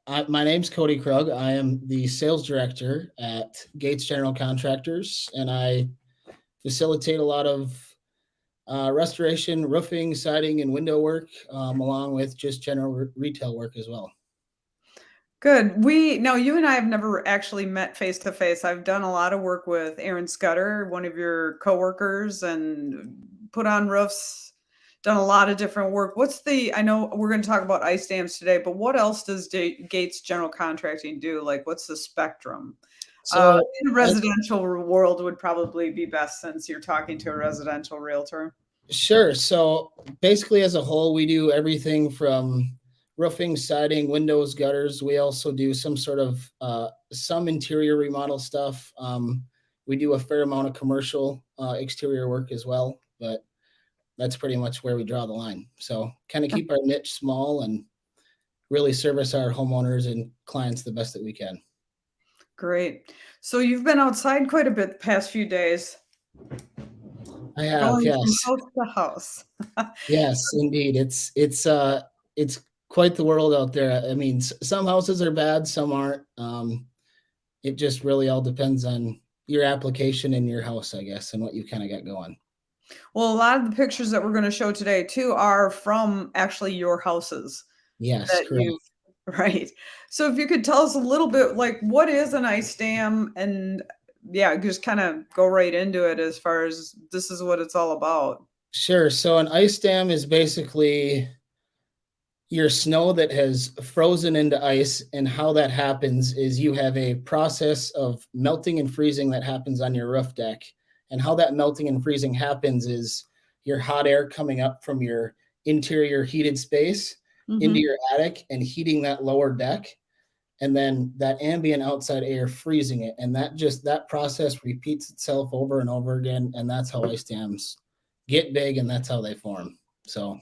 My name's Cody Krug. I am the sales director at Gates General Contractors, and I facilitate a lot of restoration, roofing, siding, and window work, along with just general retail work as well. Good. Now you and I have never actually met face to face. I've done a lot of work with Aaron Scudder, one of your coworkers, and put on roofs, done a lot of different work. I know we're going to talk about ice dams today, but what else does Gates General Contracting do? Like, what's the spectrum? So, In the as, residential world would probably be best since you're talking to a residential realtor. sure. So, basically, as a whole, we do everything from roofing, siding, windows, gutters. We also do some sort of some interior remodel stuff. We do a fair amount of commercial exterior work as well, but that's pretty much where we draw the line. So, kind of keep our niche small and really service our homeowners and clients the best that we can. Great. So you've been outside quite a bit the past few days, I have, going from yes. house to house. Yes, indeed. It's quite the world out there. I mean, some houses are bad, some aren't. It just really all depends on your application in your house, I guess, and what you kind of got going. Well, a lot of the pictures that we're going to show today too are from actually your houses Yes, that correct. you right. So if you could tell us a little bit like what is an ice dam, and yeah, just kind of go right into it as far as this is what it's all about. Sure. So an ice dam is basically your snow that has frozen into ice, and how that happens is you have a process of melting and freezing that happens on your roof deck. And how that melting and freezing happens is your hot air coming up from your interior heated space into Mhm. your attic and heating that lower deck, and then that ambient outside air freezing it, and that process repeats itself over and over again, and that's how ice dams get big, and that's how they form. So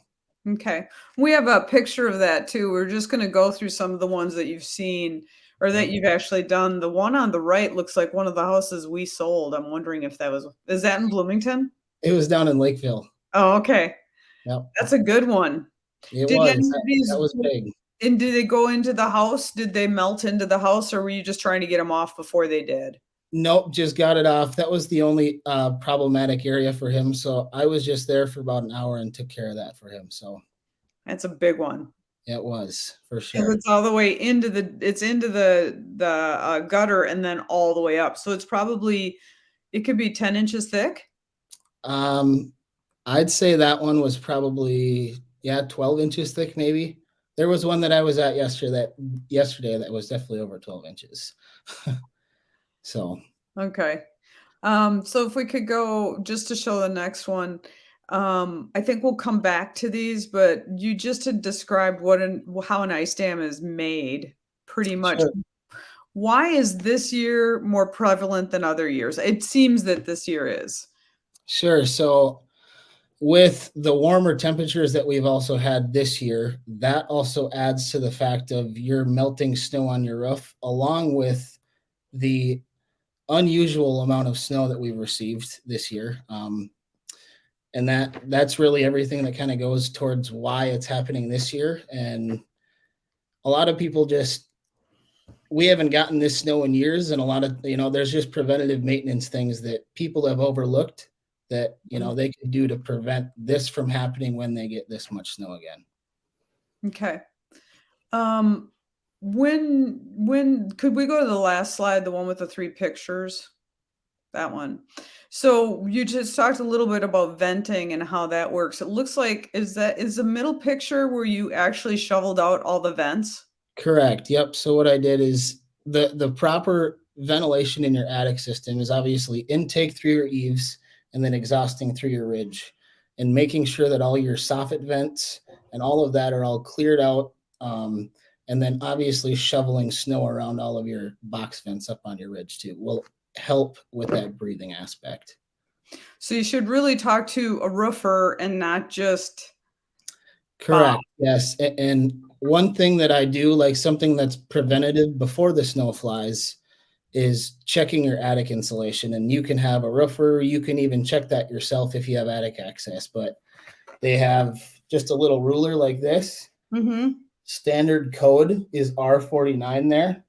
Okay. We have a picture of that too. We're just going to go through some of the ones that you've seen or that yep. you've actually done. The one on the right looks like one of the houses we sold. I'm wondering if is that in Bloomington? It was down in Lakeville. Oh, okay. Yep. That's a good one. It Did was. any of That these was big. and did they go into the house? Did they melt into the house, or were you just trying to get them off before they did? Nope, just got it off. That was the only problematic area for him. So I was just there for about an hour and took care of that for him. So That's a big one. it was for 'Cause sure. it's all the way into the gutter and then all the way up. So it's probably it could be 10 inches thick. Um, I'd say that one was probably 12 inches thick, maybe. There was one that I was at yesterday that was definitely over 12 inches. So Okay. So if we could go just to show the next one, I think we'll come back to these, but you just had described how an ice dam is made pretty much. sure. Why is this year more prevalent than other years? It seems that this year is. Sure. So with the warmer temperatures that we've also had this year, that also adds to the fact of your melting snow on your roof, along with the unusual amount of snow that we've received this year. And that's really everything that kind of goes towards why it's happening this year. And a lot of people we haven't gotten this snow in years, and a lot of there's just preventative maintenance things that people have overlooked that they could do to prevent this from happening when they get this much snow again. Okay. Um, when could we go to the last slide, the one with the three pictures? That one. So you just talked a little bit about venting and how that works. It looks like is the middle picture where you actually shoveled out all the vents? Correct. Yep. So what I did is the proper ventilation in your attic system is obviously intake through your eaves and then exhausting through your ridge, and making sure that all your soffit vents and all of that are all cleared out. And then obviously shoveling snow around all of your box vents up on your ridge too will help with that breathing aspect. So you should really talk to a roofer and not just Bob. Correct. Yes. And one thing that I do, like something that's preventative before the snow flies, is checking your attic insulation. And you can have a roofer, you can even check that yourself if you have attic access, but they have just a little ruler like this. Mhm. standard code is R49 there,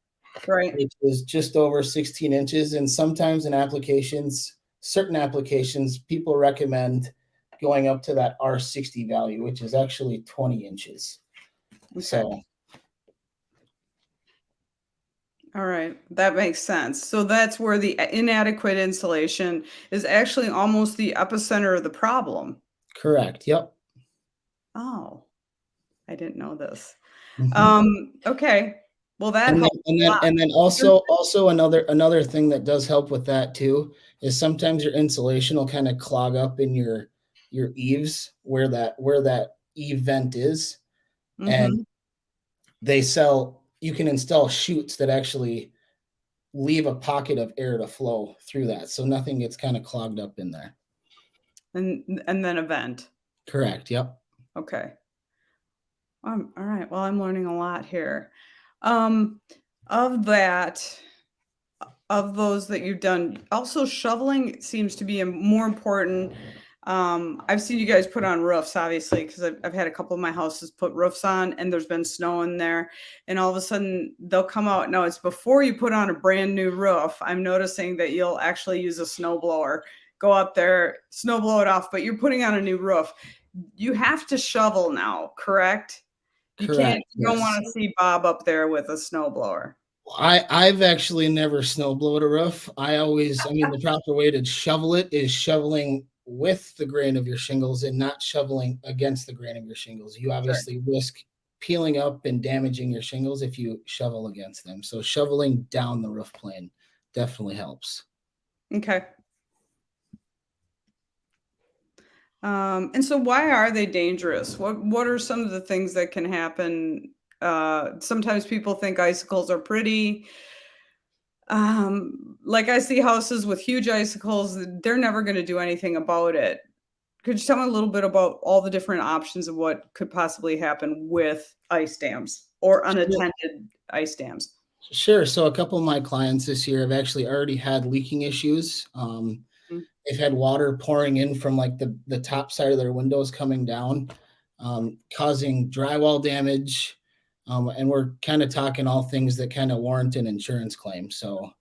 Right. which is just over 16 inches. And sometimes in applications, certain applications, people recommend going up to that R60 value, which is actually 20 inches. Okay. So, all right. That makes sense. So that's where the inadequate insulation is actually almost the epicenter of the problem. correct. Yep. Oh, I didn't know this. Mhm. Okay. Well, that And then, helps and a then, lot. and then also another thing that does help with that too is sometimes your insulation will kind of clog up in your eaves where that eave vent is, and Mhm. you can install chutes that actually leave a pocket of air to flow through that, so nothing gets kind of clogged up in there. And then a vent. Correct. Yep. Okay. All right. Well, I'm learning a lot here. Um, of that, of those that you've done, also shoveling seems to be a more important. I've seen you guys put on roofs, obviously, because I've had a couple of my houses put roofs on, and there's been snow in there, and all of a sudden they'll come out. Now it's before you put on a brand new roof. I'm noticing that you'll actually use a snow blower, go up there, snow blow it off, but you're putting on a new roof. You have to shovel now, correct? You can't. Correct. You don't Yes. want to see Bob up there with a snow blower. I've actually never snow blowed a roof. I mean, the proper way to shovel it is shoveling with the grain of your shingles and not shoveling against the grain of your shingles. You Sure. obviously risk peeling up and damaging your shingles if you shovel against them. So shoveling down the roof plane definitely helps. Okay. And so why are they dangerous? What are some of the things that can happen? Sometimes people think icicles are pretty. Like I see houses with huge icicles, they're never going to do anything about it. Could you tell me a little bit about all the different options of what could possibly happen with ice dams or Sure. unattended ice dams? Sure. So a couple of my clients this year have actually already had leaking issues. Mm. They've had water pouring in from like the top side of their windows coming down, causing drywall damage. And we're kind of talking all things that kind of warrant an insurance claim. So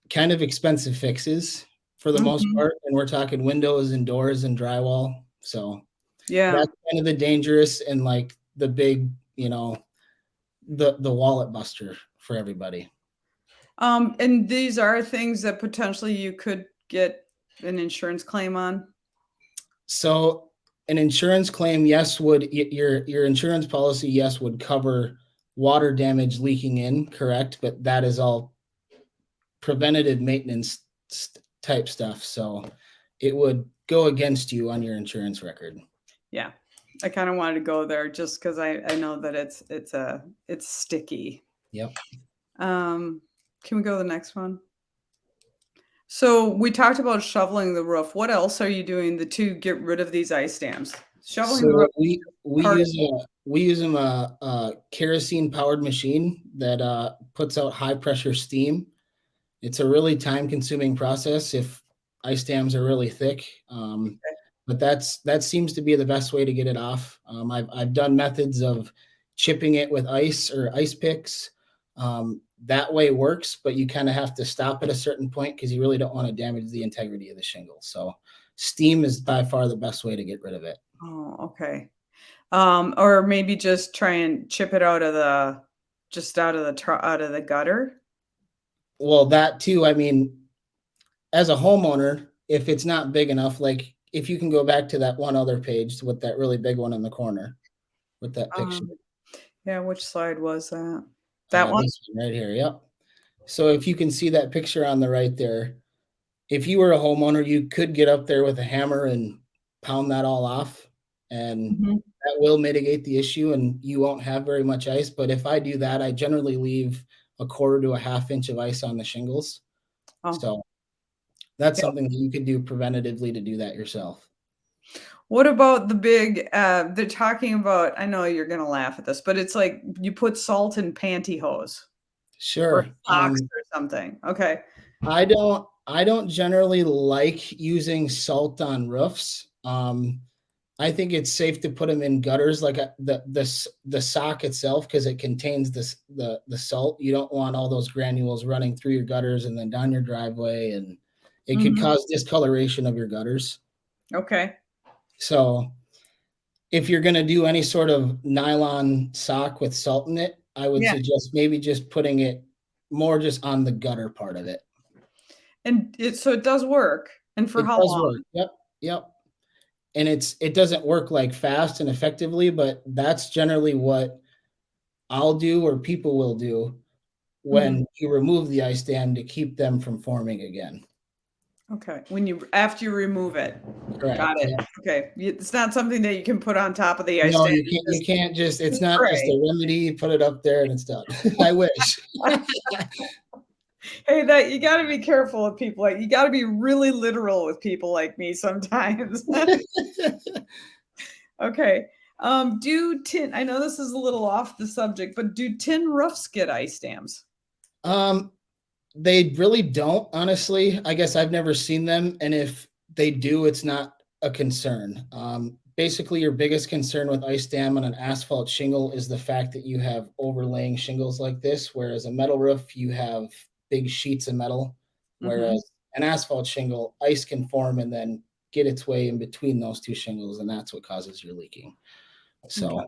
kind of expensive fixes for the most Mhm. part. And we're talking windows and doors and drywall. So Yeah. that's kind of the dangerous and like the big, the wallet buster for everybody. And these are things that potentially you could get an insurance claim on? So an insurance claim, yes, your insurance policy, yes, would cover water damage leaking in, correct? But that is all preventative maintenance type stuff. So it would go against you on your insurance record. Yeah. I kinda wanted to go there just because I know that it's sticky. Yep. Um, can we go to the next one? So, we talked about shoveling the roof. What else are you doing to get rid of these ice dams? Shoveling the roof So is we part of. use a kerosene powered machine that puts out high pressure steam. It's a really time consuming process if ice dams are really thick. But that seems to be the best way to get it off. I've done methods of chipping it with ice or ice picks. That way works, but you kind of have to stop at a certain point because you really don't want to damage the integrity of the shingle. So steam is by far the best way to get rid of it. Oh, okay. Or maybe just try and chip it out of the just out of the gutter? Well, that too, I mean, as a homeowner, if it's not big enough, like if you can go back to that one other page with that really big one in the corner with that picture. Um, yeah, which slide was that? That one? This one right here. Yep. So if you can see that picture on the right there, if you were a homeowner, you could get up there with a hammer and pound that all off, and Mhm. that will mitigate the issue, and you won't have very much ice. But if I do that, I generally leave a quarter to a half inch of ice on the shingles. Oh, So that's yeah. something that you could do preventatively to do that yourself. What about the big, they're talking about, I know you're gonna laugh at this, but it's like you put salt in pantyhose or Sure. socks or something. Okay. I don't generally like using salt on roofs. I think it's safe to put them in gutters, like the sock itself, because it contains the salt. You don't want all those granules running through your gutters and then down your driveway, and it could Mhm. cause discoloration of your gutters. Okay. So if you're going to do any sort of nylon sock with salt in it, I would Yeah. suggest maybe just putting it more just on the gutter part of it. And so it does work. And for It how does long? work. Yep. Yep. And it doesn't work like fast and effectively, but that's generally what I'll do or people will do Mhm. when you remove the ice dam to keep them from forming again. Okay. After you remove it. Got Correct. it. Yeah. Okay. It's not something that you can put on top of the ice No, dam you and can't. You can't just. It's just not just spray. a remedy. Put it up there and it's done. I wish. Hey, that you gotta be careful with people, like, you gotta be really literal with people like me sometimes. Okay. Do tin I know this is a little off the subject, but do tin roofs get ice dams? um, they really don't. Honestly, I guess I've never seen them, and if they do, it's not a concern. Basically, your biggest concern with ice dam on an asphalt shingle is the fact that you have overlaying shingles like this, whereas a metal roof, you have big sheets of metal, Mhm. whereas an asphalt shingle, ice can form and then get its way in between those two shingles, and that's what causes your leaking. Okay. So,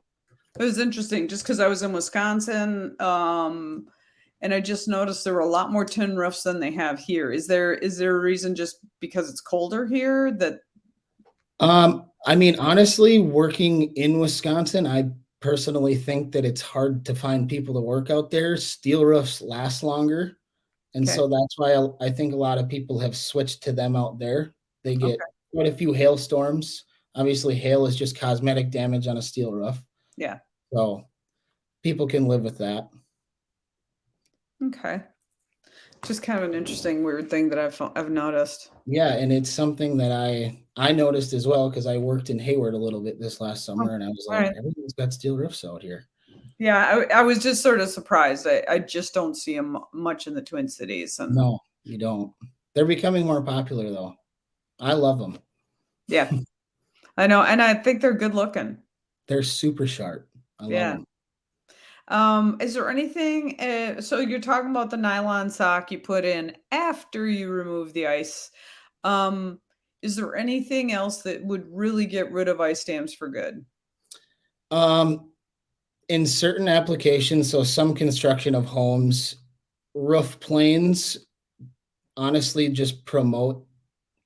It was interesting just because I was in Wisconsin, and I just noticed there were a lot more tin roofs than they have here. Is there a reason just because it's colder here that I mean, honestly, working in Wisconsin, I personally think that it's hard to find people to work out there. Steel roofs last longer. And okay, so that's why I think a lot of people have switched to them out there. They get okay, quite a few hailstorms. Obviously, hail is just cosmetic damage on a steel roof. yeah, So people can live with that. okay. Just kind of an interesting, weird thing that I've noticed. Yeah, and it's something that I noticed as well because I worked in Hayward a little bit this last Oh, summer, and I was like, alright. everything's got steel roofs out here. Yeah, I was just sort of surprised. I just don't see them much in the Twin Cities, and No, you don't. They're becoming more popular though. I love them. yeah, I know, and I think they're good looking. They're super sharp. I love Yeah. them. Is there anything, so you're talking about the nylon sock you put in after you remove the ice. Um, is there anything else that would really get rid of ice dams for good? Um, in certain applications, so some construction of homes, roof planes honestly just promote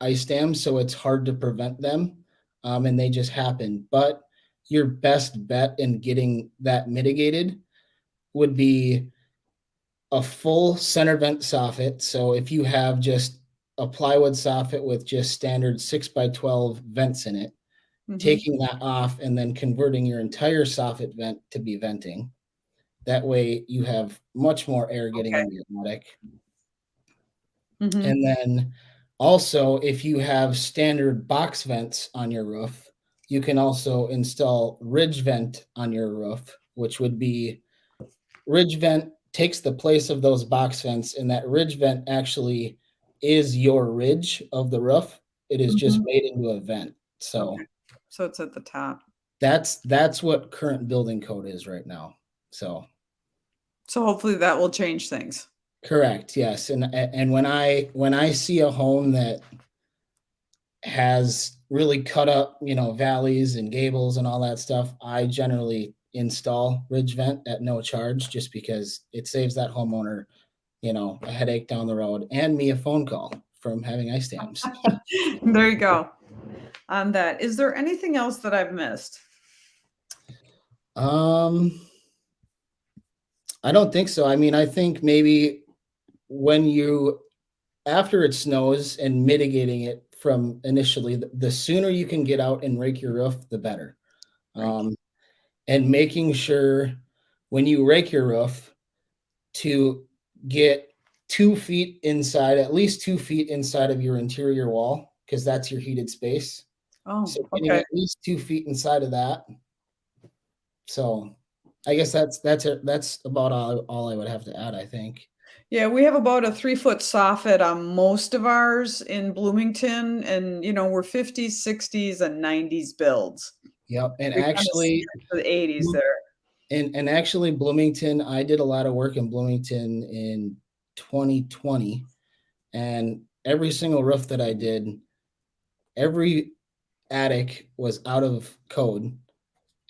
ice dams, so it's hard to prevent them, and they just happen. But your best bet in getting that mitigated would be a full center vent soffit. So if you have just a plywood soffit with just standard 6 by 12 vents in it, Mhm. taking that off and then converting your entire soffit vent to be venting. That way you have much more air getting Okay. into your attic. Mhm. And then also, if you have standard box vents on your roof, you can also install ridge vent on your roof, which would be ridge vent takes the place of those box vents, and that ridge vent actually is your ridge of the roof. It is just Mhm. made into a vent. Okay. So So it's at the top. that's what current building code is right now. So So hopefully that will change things. correct, yes. And when I see a home that has really cut up, valleys and gables and all that stuff, I generally install ridge vent at no charge just because it saves that homeowner, a headache down the road and me a phone call from having ice dams. There you go. On that, is there anything else that I've missed? um, I don't think so. I mean, I think maybe when you after it snows and mitigating it from initially, the sooner you can get out and rake your roof, the better. Right. Um, and making sure when you rake your roof to get 2 feet inside, at least 2 feet inside of your interior wall, because that's your heated space. Oh, So getting okay. at least 2 feet inside of that. So I guess that's about all I would have to add, I think. Yeah, we have about a 3-foot soffit on most of ours in Bloomington, and, we're 50s, 60s, and 90s builds. Yep, and We kinda actually, skipped the 80s there. and actually Bloomington, I did a lot of work in Bloomington in 2020, and every single roof that I did, every attic was out of code, Yep.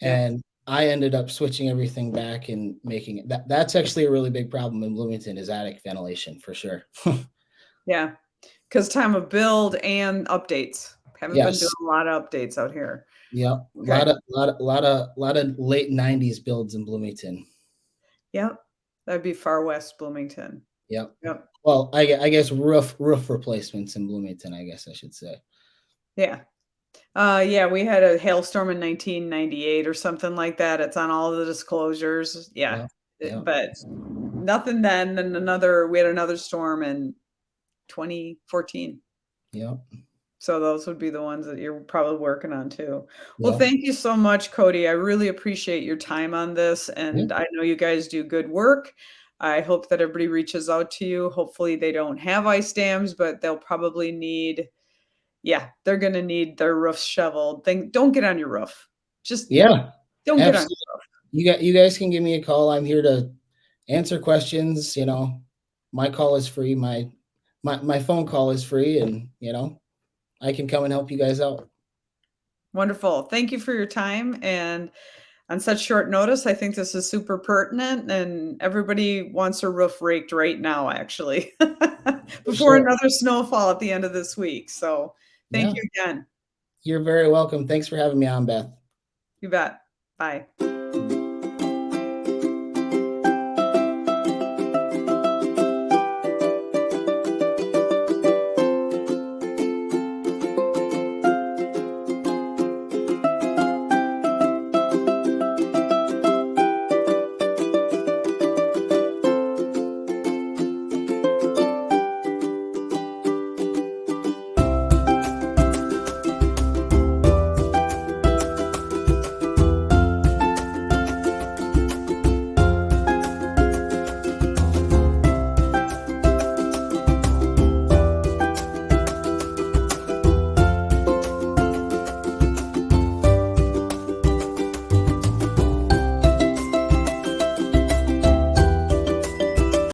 and I ended up switching everything back and making it that's actually a really big problem in Bloomington is attic ventilation for sure. Yeah, because time of build and updates. Haven't been doing Yes. a lot of updates out here. Yep. Okay. Lot of late 90s builds in Bloomington. Yep. That'd be far west Bloomington. Yep. Yep. Well, I guess roof replacements in Bloomington, I guess I should say. Yeah. Yeah, we had a hailstorm in 1998 or something like that. It's on all the disclosures. Yeah. Yep. Yep. But nothing then, and we had another storm in 2014. Yep. So those would be the ones that you're probably working on too. Well, Yep. thank you so much, Cody. I really appreciate your time on this, Yep. and I know you guys do good work. I hope that everybody reaches out to you. Hopefully they don't have ice dams, but they'll probably need, yeah, they're gonna need their roofs shoveled. Don't get on your roof. Just Yeah. don't get on Absolutely. your roof. You guys can give me a call. I'm here to answer questions, My call is free. My phone call is free, and I can come and help you guys out. Wonderful. Thank you for your time, and on such short notice, I think this is super pertinent, and everybody wants a roof raked right now, actually, For before sure. another snowfall at the end of this week. So thank Yeah. you again. You're very welcome. Thanks for having me on, Beth. You bet. Bye.